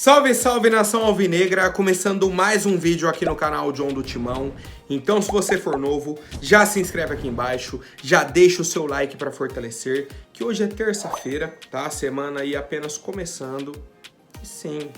Salve, salve nação alvinegra, começando mais um vídeo aqui no canal John do Timão. Então se você for novo, já se inscreve aqui embaixo, já deixa o seu like para fortalecer, que hoje é terça-feira, tá? A semana aí apenas começando. E sim,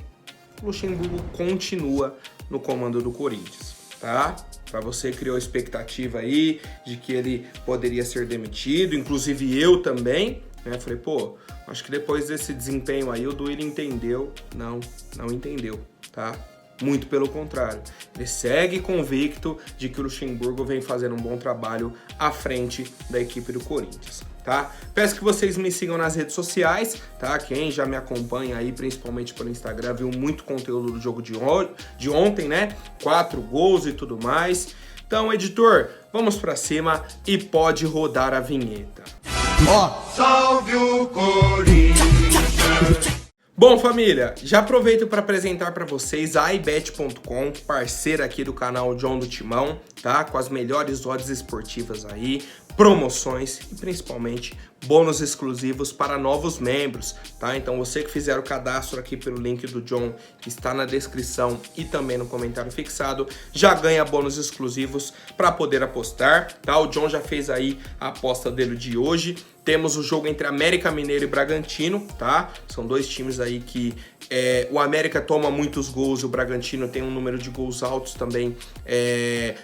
o Luxemburgo continua no comando do Corinthians, tá? Para você criou expectativa aí de que ele poderia ser demitido, inclusive eu também, né? Falei, pô, acho que depois desse desempenho aí o Duílio entendeu. Não entendeu, tá? Muito pelo contrário. Ele segue convicto de que o Luxemburgo vem fazendo um bom trabalho à frente da equipe do Corinthians, tá? Peço que vocês me sigam nas redes sociais, tá? Quem já me acompanha aí, principalmente pelo Instagram, viu muito conteúdo do jogo de ontem, né? 4 gols e tudo mais. Então, editor, vamos pra cima e pode rodar a vinheta. Salve o Corinthians! Bom, família, já aproveito para apresentar para vocês a iBet.com, parceira aqui do canal John do Timão, tá? Com as melhores odds esportivas aí, promoções e principalmente bônus exclusivos para novos membros, tá? Então você que fizer o cadastro aqui pelo link do John, que está na descrição e também no comentário fixado, já ganha bônus exclusivos para poder apostar, tá? O John já fez aí a aposta dele de hoje. Temos o jogo entre América Mineiro e Bragantino, tá? São dois times aí que o América toma muitos gols e o Bragantino tem um número de gols altos também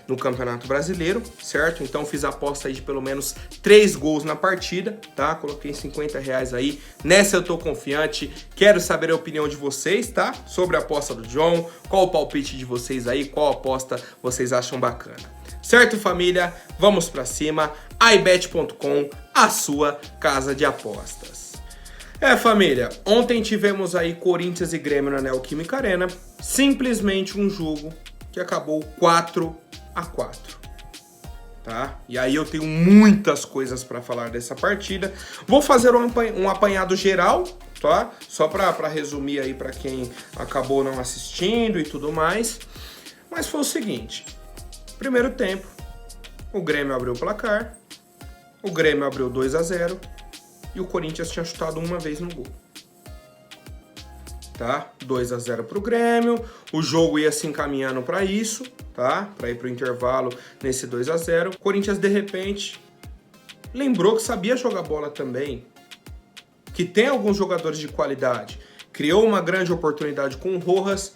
no Campeonato Brasileiro, certo? Então fiz a aposta aí de pelo menos 3 gols na partida, tá? Coloquei R$50 aí. Nessa eu tô confiante. Quero saber a opinião de vocês, tá? Sobre a aposta do John. Qual o palpite de vocês aí? Qual aposta vocês acham bacana? Certo, família? Vamos pra cima. iBet.com, a sua casa de apostas. Família, ontem tivemos aí Corinthians e Grêmio na Neoquímica Arena. Simplesmente um jogo que acabou 4-4. Tá? E aí eu tenho muitas coisas para falar dessa partida. Vou fazer um apanhado geral, tá? Só para resumir aí para quem acabou não assistindo e tudo mais. Mas foi o seguinte: primeiro tempo, o Grêmio abriu o placar, o Grêmio abriu 2-0 e o Corinthians tinha chutado uma vez no gol. Tá? 2-0 pro Grêmio, o jogo ia se encaminhando para isso, tá? Para ir pro intervalo nesse 2-0. O Corinthians, de repente, lembrou que sabia jogar bola também, que tem alguns jogadores de qualidade. Criou uma grande oportunidade com o Rojas,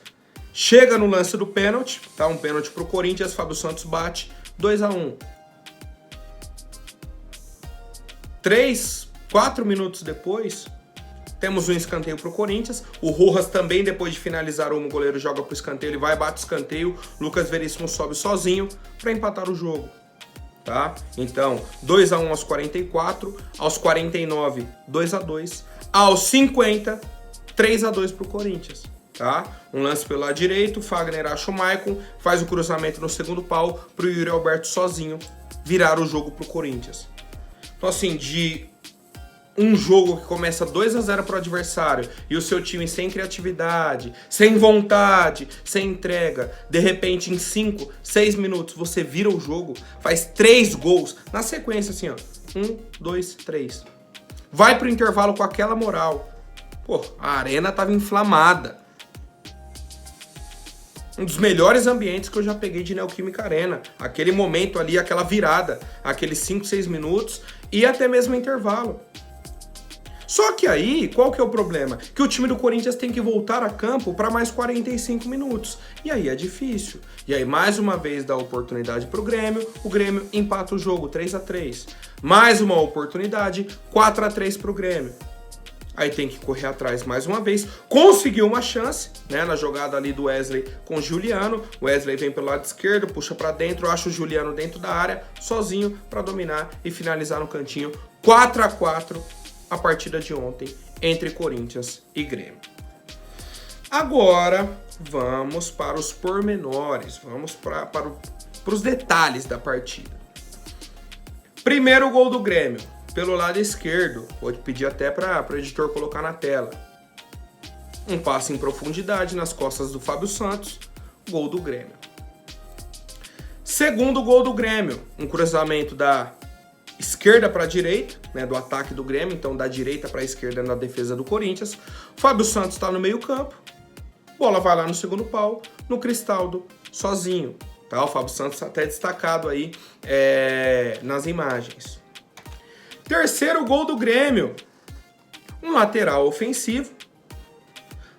chega no lance do pênalti, tá? Um pênalti pro Corinthians, Fábio Santos bate, 2-1. 4 minutos depois, temos um escanteio pro Corinthians. O Rojas também, depois de finalizar o goleiro joga pro escanteio, ele vai, bate o escanteio, Lucas Veríssimo sobe sozinho para empatar o jogo, tá? Então, 2-1 aos 44, aos 49, 2-2, aos 50, 3-2 pro Corinthians, tá? Um lance pelo lado direito, Fagner acha o Maicon, faz o cruzamento no segundo pau pro Yuri Alberto sozinho virar o jogo pro Corinthians. Então, assim, de um jogo que começa 2-0 pro adversário e o seu time sem criatividade, sem vontade, sem entrega, de repente em 5, 6 minutos você vira o jogo, faz 3 gols na sequência, assim, ó, 1, 2, 3. Vai pro intervalo com aquela moral. Pô, a arena tava inflamada. Um dos melhores ambientes que eu já peguei de Neoquímica Arena. Aquele momento ali, aquela virada, aqueles 5, 6 minutos e até mesmo intervalo. Só que aí, qual que é o problema? Que o time do Corinthians tem que voltar a campo para mais 45 minutos. E aí é difícil. E aí, mais uma vez, dá oportunidade para o Grêmio empata o jogo, 3-3. Mais uma oportunidade, 4-3 para o Grêmio. Aí tem que correr atrás mais uma vez. Conseguiu uma chance, né, na jogada ali do Wesley com o Juliano. O Wesley vem pelo lado esquerdo, puxa para dentro, acha o Juliano dentro da área, sozinho para dominar e finalizar no cantinho. 4-4 a partida de ontem entre Corinthians e Grêmio. Agora vamos para os pormenores, vamos para os detalhes da partida. Primeiro gol do Grêmio, pelo lado esquerdo, pode pedir até para o editor colocar na tela. Um passe em profundidade nas costas do Fábio Santos, gol do Grêmio. Segundo gol do Grêmio, um cruzamento da esquerda para a direita, né, do ataque do Grêmio, então da direita para a esquerda na defesa do Corinthians. Fábio Santos está no meio campo, bola vai lá no segundo pau, no Cristaldo, sozinho. Tá? O Fábio Santos até destacado aí nas imagens. Terceiro gol do Grêmio. Um lateral ofensivo.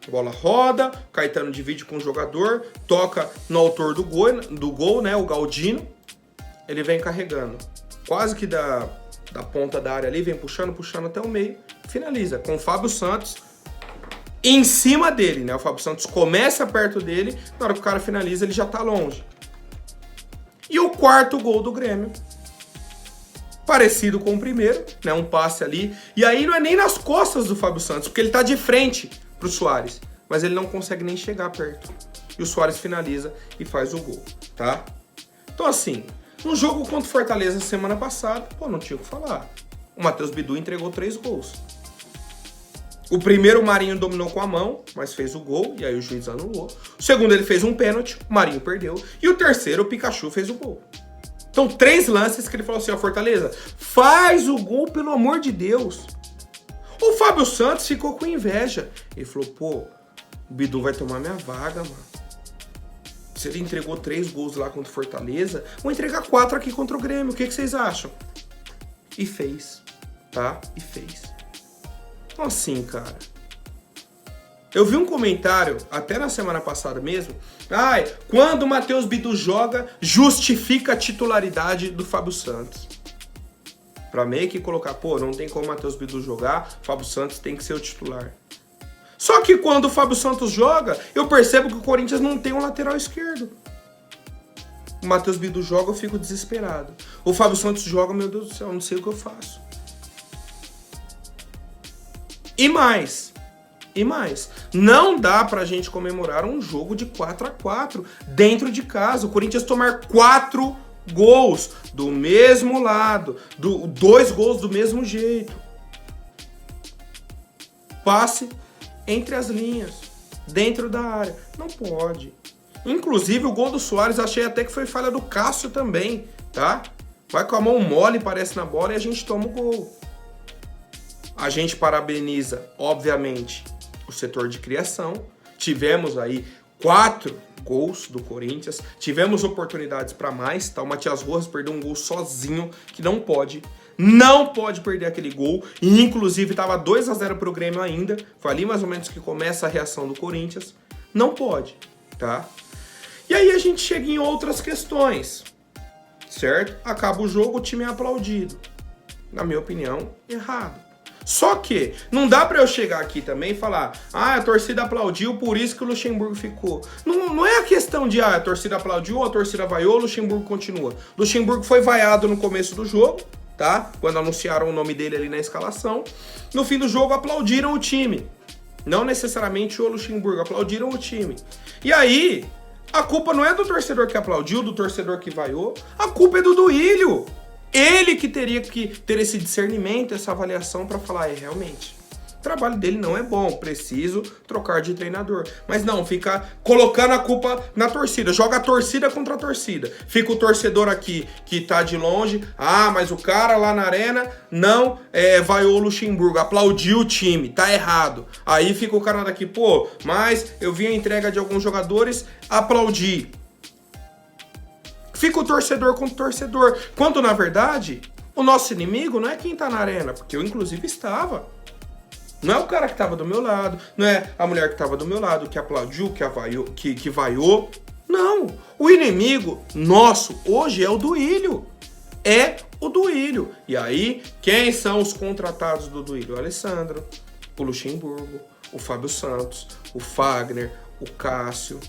A bola roda, o Caetano divide com o jogador, toca no autor do gol, né, o Galdino. Ele vem carregando, quase que da ponta da área ali, vem puxando até o meio, finaliza com o Fábio Santos em cima dele, né? O Fábio Santos começa perto dele, na hora que o cara finaliza, ele já tá longe. E o quarto gol do Grêmio, parecido com o primeiro, né? Um passe ali, e aí não é nem nas costas do Fábio Santos, porque ele tá de frente pro Soares, mas ele não consegue nem chegar perto. E o Soares finaliza e faz o gol, tá? Então assim, no jogo contra o Fortaleza semana passada, pô, não tinha o que falar. O Matheus Bidu entregou 3 gols. O primeiro o Marinho dominou com a mão, mas fez o gol, e aí o juiz anulou. O segundo ele fez um pênalti, o Marinho perdeu. E o terceiro o Pikachu fez o gol. Então 3 lances que ele falou assim, ó, Fortaleza, faz o gol, pelo amor de Deus. O Fábio Santos ficou com inveja. Ele falou, pô, o Bidu vai tomar minha vaga, mano. Se ele entregou 3 gols lá contra o Fortaleza, vou entregar 4 aqui contra o Grêmio. O que vocês acham? E fez, tá? E fez. Então assim, cara. Eu vi um comentário, até na semana passada mesmo. Ai, quando o Matheus Bidu joga, justifica a titularidade do Fábio Santos. Pra meio que colocar, pô, não tem como o Matheus Bidu jogar, o Fábio Santos tem que ser o titular. Só que quando o Fábio Santos joga, eu percebo que o Corinthians não tem um lateral esquerdo. O Matheus Bidu joga, eu fico desesperado. O Fábio Santos joga, meu Deus do céu, eu não sei o que eu faço. E mais, não dá pra gente comemorar um jogo de 4-4 dentro de casa. O Corinthians tomar 4 gols do mesmo lado, 2 gols do mesmo jeito. Passe entre as linhas, dentro da área. Não pode. Inclusive, o gol do Soares, achei até que foi falha do Cássio também, tá? Vai com a mão mole, parece na bola, e a gente toma o gol. A gente parabeniza, obviamente, o setor de criação. Tivemos aí 4 gols do Corinthians. Tivemos oportunidades para mais, tá? O Matias Rojas perdeu um gol sozinho, que não pode perder aquele gol. E, inclusive, estava 2-0 pro Grêmio ainda. Foi ali mais ou menos que começa a reação do Corinthians. Não pode, tá? E aí a gente chega em outras questões, certo? Acaba o jogo, o time é aplaudido. Na minha opinião, errado. Só que não dá pra eu chegar aqui também e falar, a torcida aplaudiu, por isso que o Luxemburgo ficou. Não é a questão de, a torcida aplaudiu, a torcida vaiou, o Luxemburgo continua. O Luxemburgo foi vaiado no começo do jogo, tá? Quando anunciaram o nome dele ali na escalação. No fim do jogo, aplaudiram o time. Não necessariamente o Luxemburgo, aplaudiram o time. E aí, a culpa não é do torcedor que aplaudiu, do torcedor que vaiou, a culpa é do Duílio. Ele que teria que ter esse discernimento, essa avaliação para falar, realmente, o trabalho dele não é bom, preciso trocar de treinador. Mas não, fica colocando a culpa na torcida, joga a torcida contra a torcida. Fica o torcedor aqui que tá de longe, mas o cara lá na arena não vaiou o Luxemburgo, aplaudiu o time, tá errado. Aí fica o cara daqui, pô, mas eu vi a entrega de alguns jogadores, aplaudi. Fica o torcedor contra o torcedor. Quando, na verdade, o nosso inimigo não é quem tá na arena, porque eu, inclusive, estava. Não é o cara que tava do meu lado, não é a mulher que tava do meu lado, que aplaudiu, que vaiou. Não. O inimigo nosso hoje é o Duílio. É o Duílio. E aí, quem são os contratados do Duílio? O Alessandro, o Luxemburgo, o Fábio Santos, o Fagner, o Cássio.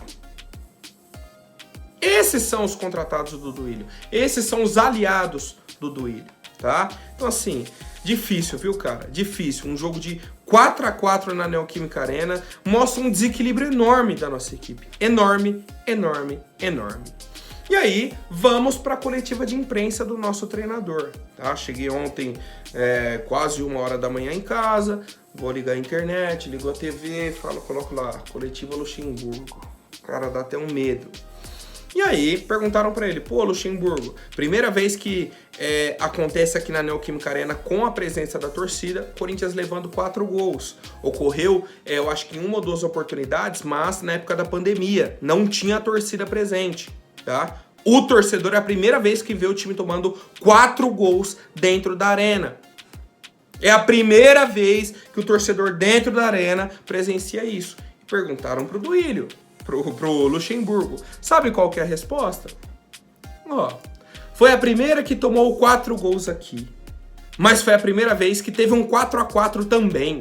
Esses são os contratados do Duílio. Esses são os aliados do Duílio, tá? Então, assim, difícil, viu, cara? Difícil. Um jogo de 4-4 na Neoquímica Arena mostra um desequilíbrio enorme da nossa equipe. Enorme, enorme, enorme. E aí, vamos para a coletiva de imprensa do nosso treinador, tá? Cheguei ontem quase 1h da manhã em casa, vou ligar a internet, ligo a TV, coloco lá, coletiva Luxemburgo. Cara, dá até um medo. E aí, perguntaram pra ele, pô, Luxemburgo, primeira vez que acontece aqui na Neoquímica Arena com a presença da torcida, Corinthians levando 4 gols. Ocorreu, eu acho que em 1 ou 2 oportunidades, mas na época da pandemia, não tinha a torcida presente, tá? O torcedor é a primeira vez que vê o time tomando 4 gols dentro da arena. É a primeira vez que o torcedor dentro da arena presencia isso. E perguntaram pro Duílio, pro Luxemburgo. Sabe qual que é a resposta? Ó, foi a primeira que tomou 4 gols aqui. Mas foi a primeira vez que teve um 4-4 também.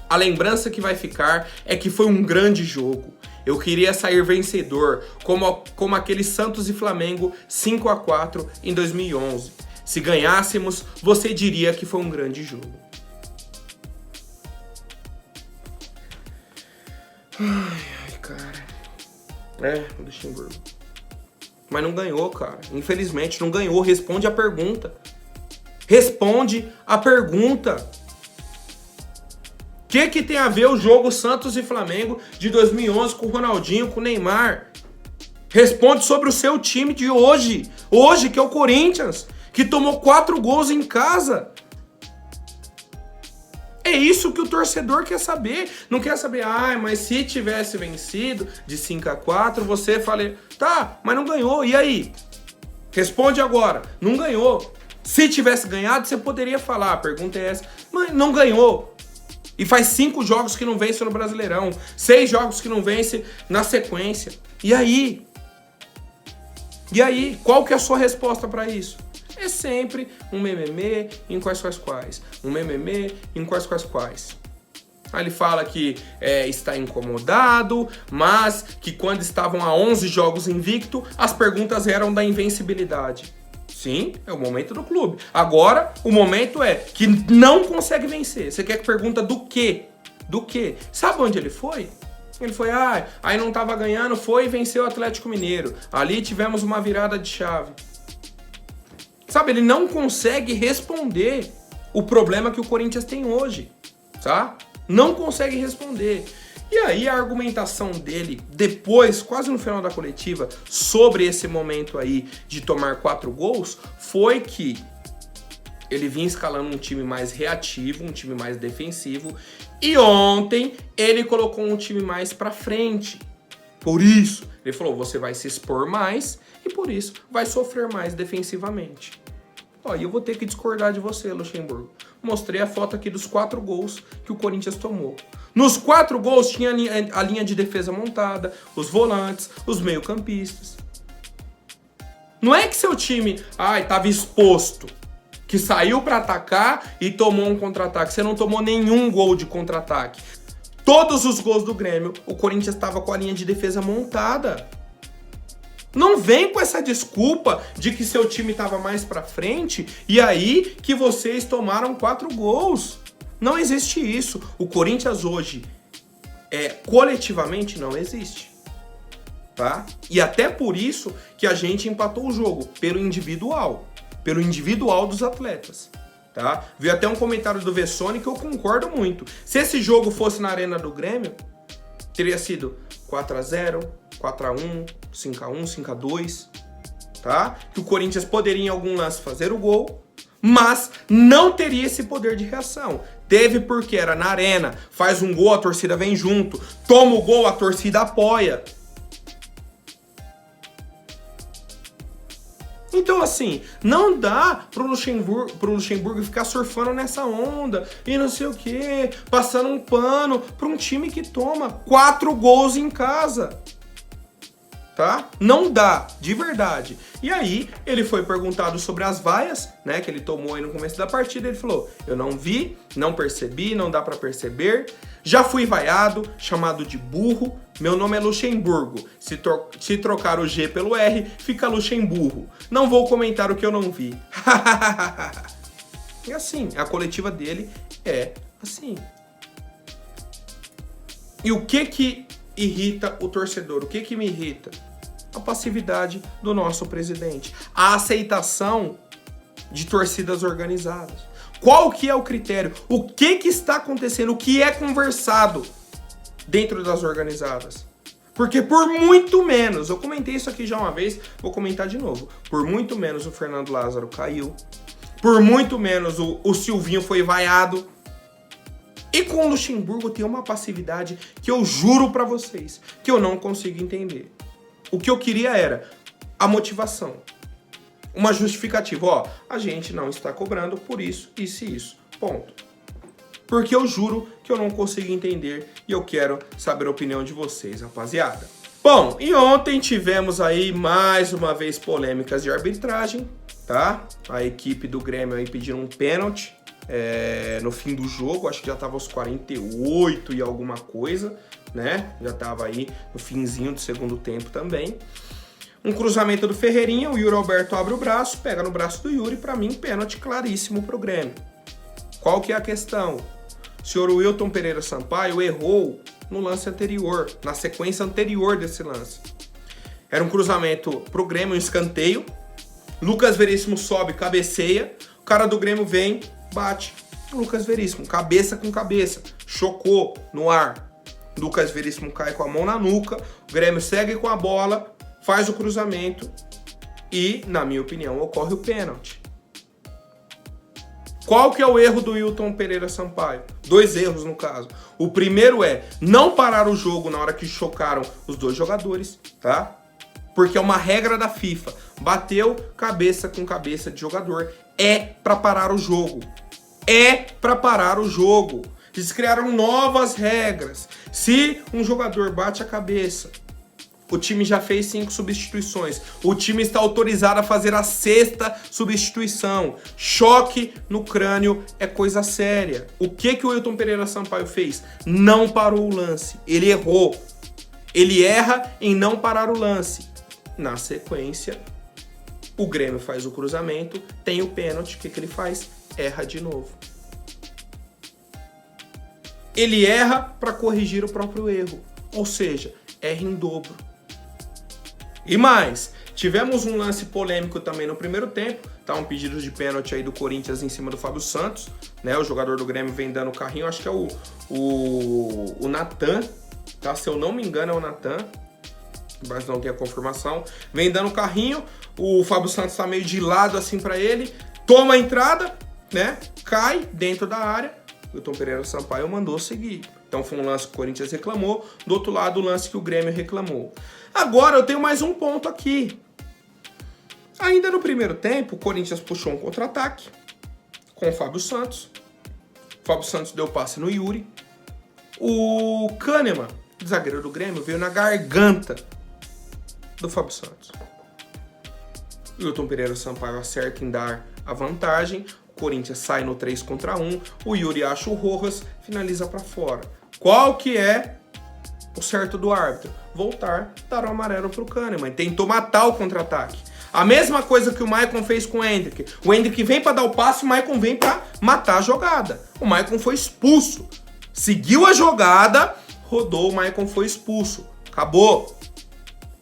A lembrança que vai ficar é que foi um grande jogo. Eu queria sair vencedor, como aquele Santos e Flamengo 5-4 em 2011. Se ganhássemos, você diria que foi um grande jogo. Ai, cara. Luxemburgo. Mas não ganhou, cara. Infelizmente, não ganhou. Responde a pergunta. Responde a pergunta. O que tem a ver o jogo Santos e Flamengo de 2011 com o Ronaldinho, com o Neymar? Responde sobre o seu time de hoje. Hoje, que é o Corinthians, que tomou 4 gols em casa. É isso que o torcedor quer saber. Não quer saber, mas se tivesse vencido de 5-4, você fala, tá, mas não ganhou, e aí? Responde agora, não ganhou. Se tivesse ganhado, você poderia falar, a pergunta é essa, mas não ganhou. E faz 5 jogos que não vence no Brasileirão, 6 jogos que não vence na sequência. E aí? E aí? Qual que é a sua resposta para isso? É sempre um mimimi em quais. Um mimimi em quais. Aí ele fala que está incomodado, mas que quando estavam a 11 jogos invicto, as perguntas eram da invencibilidade. Sim, é o momento do clube. Agora, o momento é que não consegue vencer. Você quer que pergunta do quê? Do quê? Sabe onde ele foi? Ele foi, aí não tava ganhando, foi e venceu o Atlético Mineiro. Ali tivemos uma virada de chave. Sabe, ele não consegue responder o problema que o Corinthians tem hoje, tá? Não consegue responder. E aí a argumentação dele, depois, quase no final da coletiva, sobre esse momento aí de tomar 4 gols, foi que ele vinha escalando um time mais reativo, um time mais defensivo, e ontem ele colocou um time mais pra frente. Por isso, ele falou, você vai se expor mais e por isso vai sofrer mais defensivamente. E eu vou ter que discordar de você, Luxemburgo. Mostrei a foto aqui dos 4 gols que o Corinthians tomou. Nos 4 gols tinha a linha de defesa montada, os volantes, os meio-campistas. Não é que seu time, estava exposto, que saiu para atacar e tomou um contra-ataque. Você não tomou nenhum gol de contra-ataque. Todos os gols do Grêmio, o Corinthians estava com a linha de defesa montada. Não vem com essa desculpa de que seu time estava mais pra frente e aí que vocês tomaram 4 gols. Não existe isso. O Corinthians hoje, coletivamente, não existe. Tá? E até por isso que a gente empatou o jogo, pelo individual dos atletas. Tá? Vi até um comentário do Vessone que eu concordo muito. Se esse jogo fosse na Arena do Grêmio, teria sido 4-0, 4-1, 5-1, 5-2, tá? Que o Corinthians poderia em algum lance fazer o gol, mas não teria esse poder de reação. Teve porque era na arena, faz um gol, a torcida vem junto, toma o gol, a torcida apoia. Então, assim, não dá pro Luxemburgo ficar surfando nessa onda e não sei o quê, passando um pano pra um time que toma 4 gols em casa. Tá? Não dá, de verdade. E aí, ele foi perguntado sobre as vaias, né, que ele tomou aí no começo da partida, ele falou, eu não vi, não percebi, não dá pra perceber, já fui vaiado, chamado de burro, meu nome é Luxemburgo, se trocar o G pelo R, fica Luxemburgo, não vou comentar o que eu não vi. E assim, a coletiva dele é assim. E o que irrita o torcedor? O que me irrita? A passividade do nosso presidente. A aceitação de torcidas organizadas. Qual que é o critério? O que está acontecendo? O que é conversado dentro das organizadas? Porque por muito menos, eu comentei isso aqui já uma vez, vou comentar de novo. Por muito menos o Fernando Lázaro caiu. Por muito menos o Silvinho foi vaiado. E com o Luxemburgo tem uma passividade que eu juro pra vocês, que eu não consigo entender. O que eu queria era a motivação. Uma justificativa. Ó, a gente não está cobrando por isso, isso e isso. Ponto. Porque eu juro que eu não consigo entender e eu quero saber a opinião de vocês, rapaziada. Bom, e ontem tivemos aí mais uma vez polêmicas de arbitragem, tá? A equipe do Grêmio aí pediu um pênalti no fim do jogo, acho que já tava aos 48 e alguma coisa, né? Já tava aí no finzinho do segundo tempo também. Um cruzamento do Ferreirinha, o Yuri Alberto abre o braço, pega no braço do Yuri, pra mim pênalti claríssimo pro Grêmio. Qual que é a questão? O senhor Wilton Pereira Sampaio errou no lance anterior, na sequência anterior desse lance. Era um cruzamento pro Grêmio, um escanteio. Lucas Veríssimo sobe, cabeceia. O cara do Grêmio vem, bate. Lucas Veríssimo, cabeça com cabeça. Chocou no ar. Lucas Veríssimo cai com a mão na nuca. O Grêmio segue com a bola, faz o cruzamento e, na minha opinião, ocorre o pênalti. Qual que é o erro do Wilton Pereira Sampaio? 2 erros no caso. O primeiro é não parar o jogo na hora que chocaram os 2 jogadores, tá? Porque é uma regra da FIFA. Bateu cabeça com cabeça de jogador, é pra parar o jogo. É pra parar o jogo. Eles criaram novas regras. Se um jogador bate a cabeça, o time já fez 5 substituições. O time está autorizado a fazer a 6ª substituição. Choque no crânio é coisa séria. O que o Wilton Pereira Sampaio fez? Não parou o lance. Ele errou. Ele erra em não parar o lance. Na sequência, o Grêmio faz o cruzamento, tem o pênalti. O que ele faz? Erra de novo. Ele erra para corrigir o próprio erro. Ou seja, erra em dobro. E mais, tivemos um lance polêmico também no primeiro tempo, tá? Um pedido de pênalti aí do Corinthians em cima do Fábio Santos, né? O jogador do Grêmio vem dando o carrinho, acho que é o Natan, tá? Se eu não me engano é o Natan, mas não tem a confirmação. Vem dando o carrinho, o Fábio Santos tá meio de lado assim pra ele, toma a entrada, né? Cai dentro da área, o Wilton Pereira Sampaio mandou seguir. Então foi um lance que o Corinthians reclamou, do outro lado o lance que o Grêmio reclamou. Agora eu tenho mais um ponto aqui. Ainda no primeiro tempo, o Corinthians puxou um contra-ataque com o Fábio Santos. O Fábio Santos deu passe no Yuri. O Kahneman, zagueiro do Grêmio, veio na garganta do Fábio Santos. O Wilton Pereira Sampaio acerta em dar a vantagem. O Corinthians sai no 3 contra 1. O Yuri acha o Rojas, finaliza para fora. Qual que é o certo do árbitro? Voltar, dar o amarelo pro Kahneman. Tentou matar o contra-ataque. A mesma coisa que o Maicon fez com o Hendrick. O Hendrick vem para dar o passe, o Maicon vem para matar a jogada. O Maicon foi expulso. Seguiu a jogada, rodou, o Maicon foi expulso. Acabou.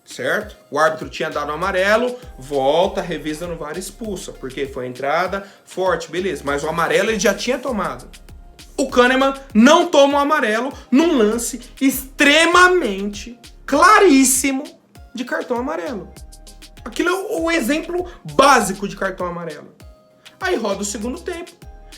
Certo? O árbitro tinha dado o amarelo, volta, revisa no VAR, expulsa. Porque foi a entrada forte, beleza. Mas o amarelo ele já tinha tomado. O Kahneman não toma o amarelo num lance extremamente claríssimo de cartão amarelo. Aquilo é o exemplo básico de cartão amarelo. Aí roda o segundo tempo.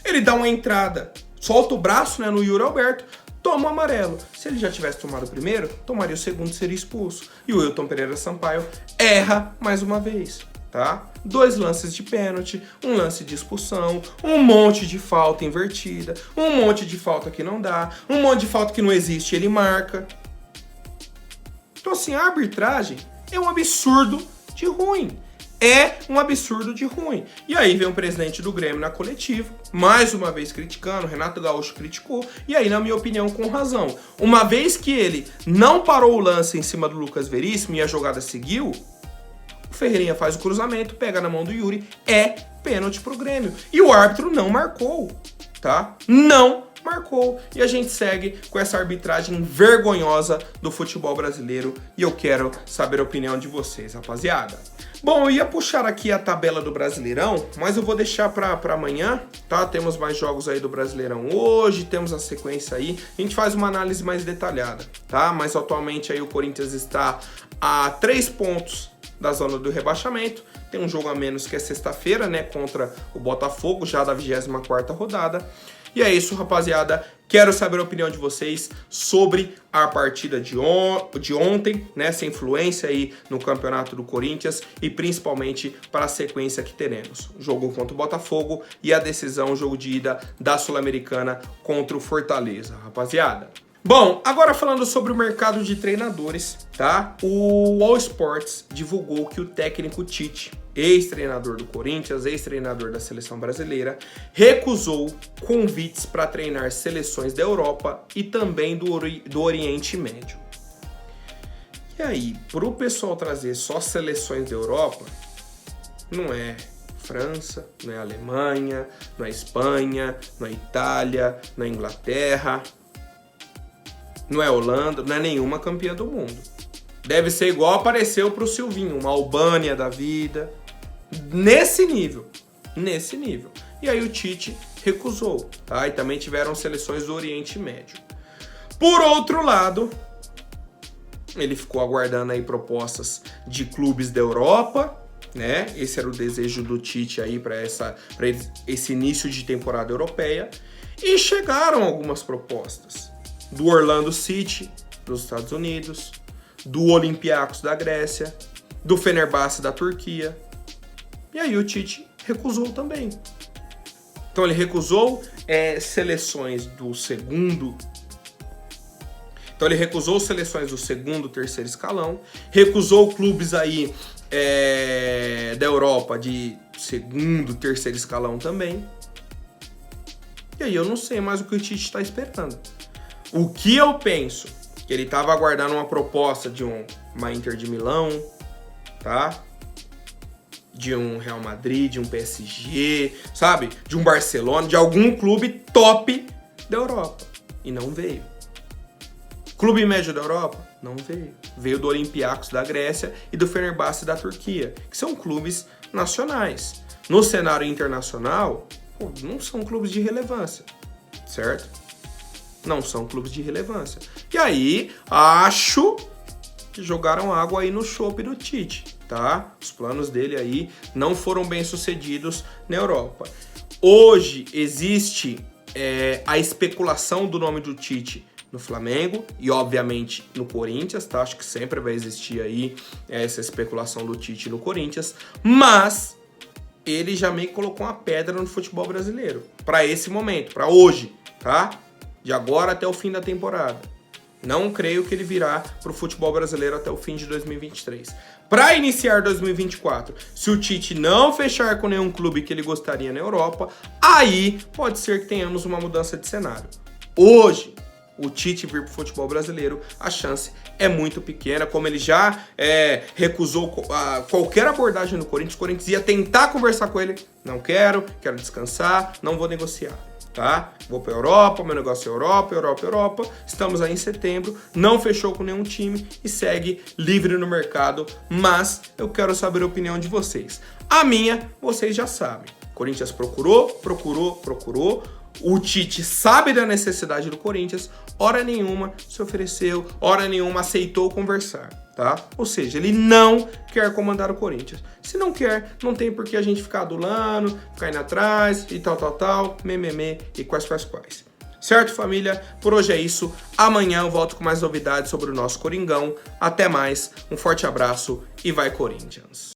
Ele dá uma entrada, solta o braço, né, no Yuri Alberto, toma o amarelo. Se ele já tivesse tomado o primeiro, tomaria o segundo e seria expulso. E o Wilton Pereira Sampaio erra mais uma vez, tá? 2 lances de pênalti, um lance de expulsão, um monte de falta invertida, um monte de falta que não dá, um monte de falta que não existe, ele marca. Então assim, a arbitragem é um absurdo de ruim. É um absurdo de ruim. E aí vem o presidente do Grêmio na coletiva, mais uma vez criticando, Renato Gaúcho criticou, e aí, na minha opinião, com razão. Uma vez que ele não parou o lance em cima do Lucas Veríssimo e a jogada seguiu, o Ferreirinha faz o cruzamento, pega na mão do Yuri, é pênalti pro Grêmio. E o árbitro não marcou, tá? Não marcou e a gente segue com essa arbitragem vergonhosa do futebol brasileiro e eu quero saber a opinião de vocês, rapaziada. Bom, eu ia puxar aqui a tabela do Brasileirão, mas eu vou deixar para amanhã, tá? Temos mais jogos aí do Brasileirão hoje, temos a sequência aí, a gente faz uma análise mais detalhada, tá? Mas atualmente aí o Corinthians está a 3 pontos da zona do rebaixamento, tem um jogo a menos que é sexta-feira, né, contra o Botafogo, já da 24ª rodada. E é isso, rapaziada. Quero saber a opinião de vocês sobre a partida de ontem, né? Essa influência aí no campeonato do Corinthians e principalmente para a sequência que teremos. O jogo contra o Botafogo e a decisão, o jogo de ida da Sul-Americana contra o Fortaleza, rapaziada. Bom, agora falando sobre o mercado de treinadores, tá? O All Sports divulgou que o técnico Tite, ex-treinador do Corinthians, ex-treinador da seleção brasileira, recusou convites para treinar seleções da Europa e também do Oriente Médio. E aí, para o pessoal trazer só seleções da Europa, não é França, não é Alemanha, não é Espanha, não é Itália, não é Inglaterra, não é Holanda, não é nenhuma campeã do mundo. Deve ser igual apareceu pro Silvinho, uma Albânia da vida. Nesse nível. E aí o Tite recusou, tá? E também tiveram seleções do Oriente Médio. Por outro lado, ele ficou aguardando aí propostas de clubes da Europa, né? Esse era o desejo do Tite aí para esse início de temporada europeia. E chegaram algumas propostas. Do Orlando City, dos Estados Unidos, do Olympiacos da Grécia, do Fenerbahçe da Turquia. E aí o Tite recusou também. Então ele recusou seleções do segundo... Então ele recusou seleções do segundo, terceiro escalão, recusou clubes aí da Europa de segundo, terceiro escalão também. E aí eu não sei mais o que o Tite está esperando. O que eu penso? Que ele estava aguardando uma proposta de uma Inter de Milão, tá? De um Real Madrid, de um PSG, sabe? De um Barcelona, de algum clube top da Europa. E não veio. Clube médio da Europa? Não veio. Veio do Olympiacos da Grécia e do Fenerbahçe da Turquia, que são clubes nacionais. No cenário internacional, não são clubes de relevância, certo? Não são clubes de relevância. E aí, acho que jogaram água aí no chope do Tite, tá? Os planos dele aí não foram bem sucedidos na Europa. Hoje existe a especulação do nome do Tite no Flamengo e, obviamente, no Corinthians, tá? Acho que sempre vai existir aí essa especulação do Tite no Corinthians, mas ele já meio que colocou uma pedra no futebol brasileiro para esse momento, para hoje, tá? De agora até o fim da temporada. Não creio que ele virá para o futebol brasileiro até o fim de 2023. Para iniciar 2024, se o Tite não fechar com nenhum clube que ele gostaria na Europa, aí pode ser que tenhamos uma mudança de cenário. Hoje, o Tite vir para o futebol brasileiro, a chance é muito pequena, como ele já recusou qualquer abordagem no Corinthians. O Corinthians ia tentar conversar com ele, não quero descansar, não vou negociar. Tá? Vou para a Europa, meu negócio é Europa. Estamos aí em setembro, não fechou com nenhum time e segue livre no mercado, mas eu quero saber a opinião de vocês. A minha, vocês já sabem. Corinthians procurou. O Tite sabe da necessidade do Corinthians, hora nenhuma se ofereceu, hora nenhuma aceitou conversar, tá? Ou seja, ele não quer comandar o Corinthians. Se não quer, não tem por que a gente ficar adulando, ficar indo atrás e tal, mememe e quais. Certo, família? Por hoje é isso. Amanhã eu volto com mais novidades sobre o nosso Coringão. Até mais, um forte abraço e vai Corinthians!